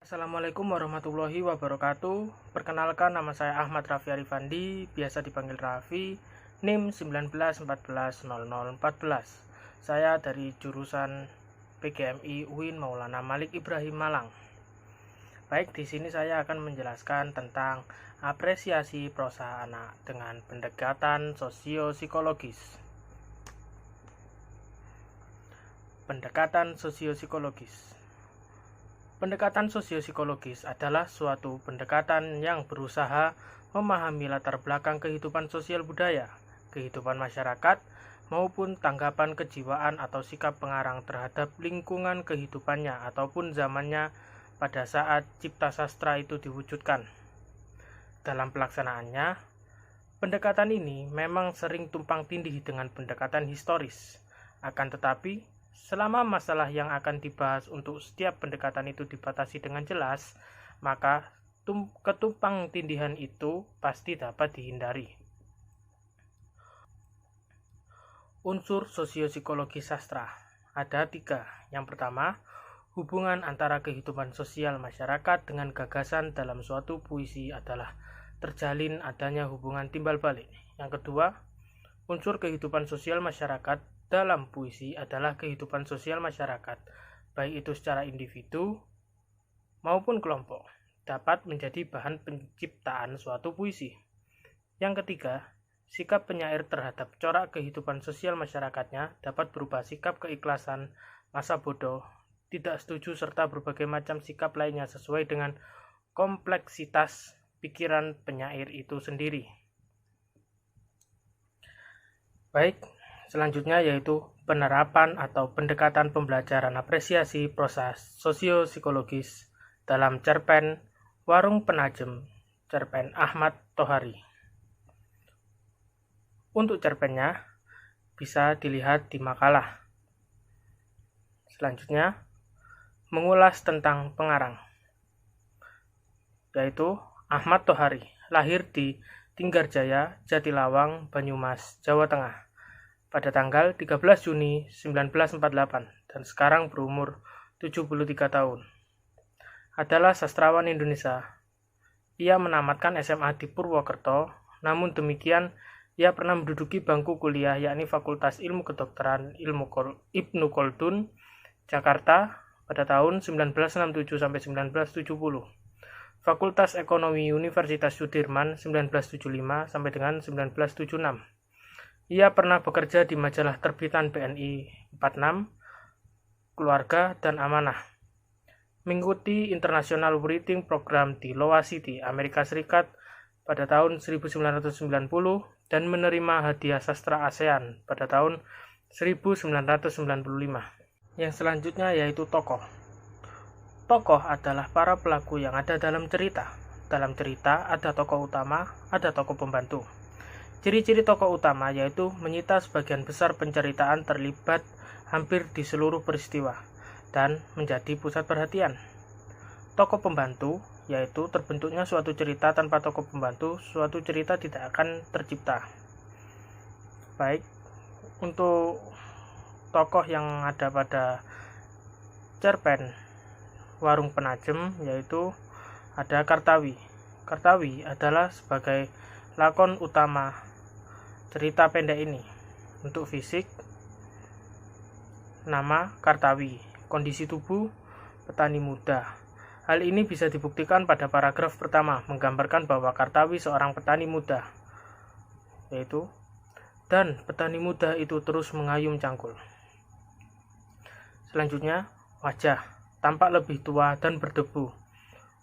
Assalamualaikum warahmatullahi wabarakatuh. Perkenalkan, nama saya Ahmad Raffi Arifandi, biasa dipanggil Raffi, NIM 19140014. Saya dari jurusan PGMI UIN Maulana Malik Ibrahim Malang. Baik, di sini saya akan menjelaskan tentang apresiasi prosa anak dengan pendekatan sosio-psikologis. Pendekatan sosio-psikologis. Pendekatan sosio-psikologis adalah suatu pendekatan yang berusaha memahami latar belakang kehidupan sosial budaya, kehidupan masyarakat, maupun tanggapan kejiwaan atau sikap pengarang terhadap lingkungan kehidupannya ataupun zamannya pada saat cipta sastra itu diwujudkan. Dalam pelaksanaannya, pendekatan ini memang sering tumpang tindih dengan pendekatan historis. Akan tetapi, selama masalah yang akan dibahas untuk setiap pendekatan itu dibatasi dengan jelas, maka ketumpang tindihan itu pasti dapat dihindari. Unsur sosiopsikologi sastra ada 3. Yang pertama, hubungan antara kehidupan sosial masyarakat dengan gagasan dalam suatu puisi adalah terjalin adanya hubungan timbal balik. Yang kedua, unsur kehidupan sosial masyarakat dalam puisi adalah kehidupan sosial masyarakat, baik itu secara individu maupun kelompok, dapat menjadi bahan penciptaan suatu puisi. Yang ketiga, sikap penyair terhadap corak kehidupan sosial masyarakatnya dapat berupa sikap keikhlasan, masa bodoh, tidak setuju, serta berbagai macam sikap lainnya sesuai dengan kompleksitas pikiran penyair itu sendiri. Baik, selanjutnya yaitu penerapan atau pendekatan pembelajaran apresiasi prosa sosio-psikologis dalam cerpen Warung Penajem, cerpen Ahmad Tohari. Untuk cerpennya bisa dilihat di makalah. Selanjutnya, mengulas tentang pengarang, yaitu Ahmad Tohari, lahir di Tinggarjaya, Jatilawang, Banyumas, Jawa Tengah, pada tanggal 13 Juni 1948 dan sekarang berumur 73 tahun. Adalah sastrawan Indonesia. Ia menamatkan SMA di Purwokerto, namun demikian ia pernah menduduki bangku kuliah yakni Fakultas Ilmu Kedokteran Ibnu Khaldun, Jakarta pada tahun 1967 sampai 1970. Fakultas Ekonomi Universitas Sudirman 1975 sampai dengan 1976. Ia pernah bekerja di majalah terbitan BNI 46, Keluarga dan Amanah. Mengikuti International Writing Program di Iowa City, Amerika Serikat pada tahun 1990 dan menerima hadiah sastra ASEAN pada tahun 1995. Yang selanjutnya yaitu tokoh. Tokoh adalah para pelaku yang ada dalam cerita. Dalam cerita ada tokoh utama, ada tokoh pembantu. Ciri-ciri tokoh utama yaitu menyita sebagian besar penceritaan, terlibat hampir di seluruh peristiwa, dan menjadi pusat perhatian. Tokoh pembantu yaitu terbentuknya suatu cerita tanpa tokoh pembantu, suatu cerita tidak akan tercipta. Baik, untuk tokoh yang ada pada cerpen Warung Penajem yaitu ada Kartawi. Kartawi adalah sebagai lakon utama cerita pendek ini. Untuk fisik, nama Kartawi, kondisi tubuh petani muda. Hal ini bisa dibuktikan pada paragraf pertama, menggambarkan bahwa Kartawi seorang petani muda, yaitu, dan petani muda itu terus mengayum cangkul. Selanjutnya, wajah, tampak lebih tua dan berdebu.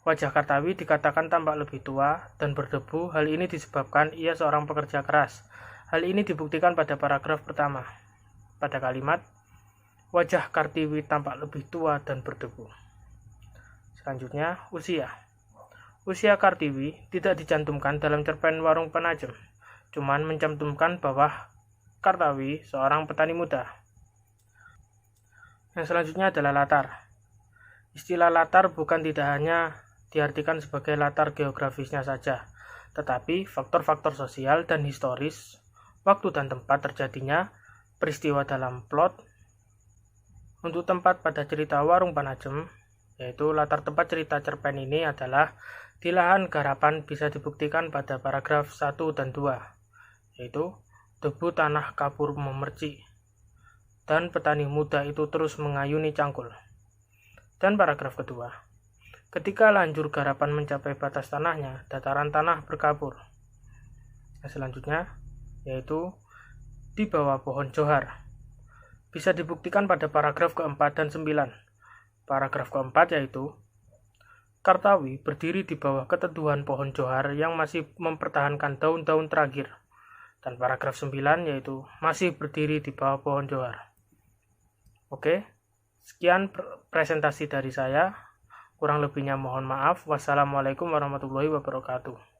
Wajah Kartawi dikatakan tampak lebih tua dan berdebu. Hal ini disebabkan ia seorang pekerja keras. Hal ini dibuktikan pada paragraf pertama. Pada kalimat, wajah Kartiwi tampak lebih tua dan berdebu. Selanjutnya, usia. Usia Kartiwi tidak dicantumkan dalam cerpen Warung Penajem, cuman mencantumkan bahwa Kartawi seorang petani muda. Yang selanjutnya adalah latar. Istilah latar bukan tidak hanya diartikan sebagai latar geografisnya saja, tetapi faktor-faktor sosial dan historis, waktu dan tempat terjadinya peristiwa dalam plot. Untuk tempat pada cerita Warung Penajem, yaitu latar tempat cerita cerpen ini adalah di lahan garapan bisa dibuktikan pada paragraf 1 dan 2, yaitu debu tanah kapur memercik, dan petani muda itu terus mengayuni cangkul. Dan paragraf kedua, ketika lanjur garapan mencapai batas tanahnya, dataran tanah berkabur. Selanjutnya, yaitu di bawah pohon johar. Bisa dibuktikan pada paragraf keempat dan 9. Paragraf keempat yaitu, Kartawi berdiri di bawah keteduhan pohon johar yang masih mempertahankan daun-daun terakhir. Dan paragraf 9 yaitu, masih berdiri di bawah pohon johar. Oke, sekian presentasi dari saya. Kurang lebihnya mohon maaf. Wassalamualaikum warahmatullahi wabarakatuh.